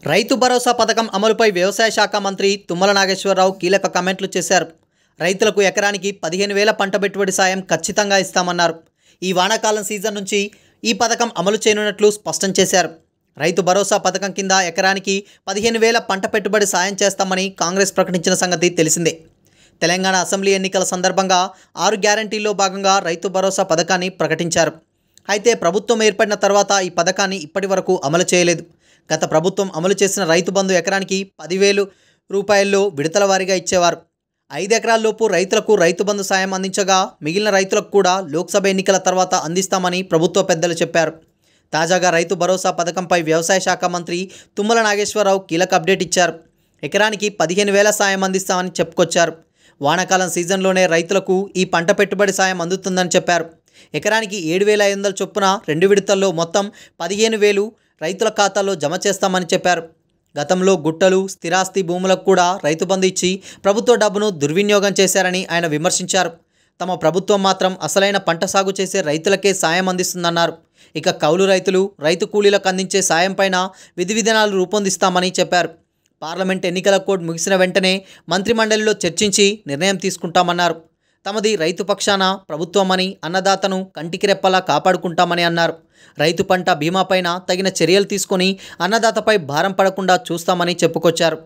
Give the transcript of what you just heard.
రైతు భరోసా పథకం అమలుపై వ్యవసాయ శాఖ మంత్రి తుమ్మల నాగేశ్వరరావు కీలక కామెంట్లు చేశారు. రైతులకు ఎకరానికి 15,000 పంట పెట్టుబడి సాయం ఖచ్చితంగా ఇస్తామన్నారు. ఈ వానాకాలం సీజన్ నుంచి ఈ పథకం అమలు చేయనున్నట్లు స్పష్టం చేశారు. రైతు భరోసా పథకం కింద ఎకరానికి 15,000 పంట పెట్టుబడి సాయం చేస్తామని కాంగ్రెస్ ప్రకటించిన సంగతి తెలిసిందే. తెలంగాణ అసెంబ్లీ ఎన్నికల సందర్భంగా 6 గ్యారంటీల్లో భాగంగా రైతు భరోసా పథకాన్ని ప్రకటించారు. అయితే ప్రభుత్వం ఏర్పడిన తర్వాత ఈ పథకాన్ని ఇప్పటి వరకు అమలు చేయలేదు. గత ప్రభుత్వం అమలు చేసిన రైతు బంధు ఎకరానికి 10,000 రూపాయల్లో విడతల వారీగా ఇచ్చేవారు. 5 ఎకరాల్లోపు రైతులకు రైతు బంధు సాయం అందించగా మిగిలిన రైతులకు కూడా లోక్సభ ఎన్నికల తర్వాత అందిస్తామని ప్రభుత్వ పెద్దలు చెప్పారు. తాజాగా రైతు భరోసా పథకంపై వ్యవసాయ శాఖ మంత్రి తుమ్మల నాగేశ్వరరావు కీలక అప్డేట్ ఇచ్చారు. ఎకరానికి 15,000 సాయం అందిస్తామని చెప్పుకొచ్చారు. వానాకాలం సీజన్లోనే రైతులకు ఈ పంట పెట్టుబడి సాయం అందుతుందని చెప్పారు. ఎకరానికి 7,500 చొప్పున 2 విడతల్లో మొత్తం 15,000 రైతుల ఖాతాల్లో జమ చేస్తామని చెప్పారు. గతంలో గుట్టలు, స్థిరాస్తి భూములకు కూడా రైతు బంధు ఇచ్చి ప్రభుత్వ డబ్బును దుర్వినియోగం చేశారని ఆయన విమర్శించారు. తమ ప్రభుత్వం మాత్రం అసలైన పంట సాగు చేసే రైతులకే సాయం అందిస్తుందన్నారు. ఇక కౌలు రైతులు, రైతు కూలీలకు అందించే సాయం పైన విధి విధానాలు రూపొందిస్తామని చెప్పారు. పార్లమెంట్ ఎన్నికల కోడ్ ముగిసిన వెంటనే మంత్రిమండలిలో చర్చించి నిర్ణయం తీసుకుంటామన్నారు. తమది రైతు పక్షాన ప్రభుత్వమని, అన్నదాతను కంటికి రెప్పలా కాపాడుకుంటామని అన్నారు. రైతు పంట బీమాపైన తగిన చర్యలు తీసుకొని అన్నదాతపై భారం పడకుండా చూస్తామని చెప్పుకొచ్చారు.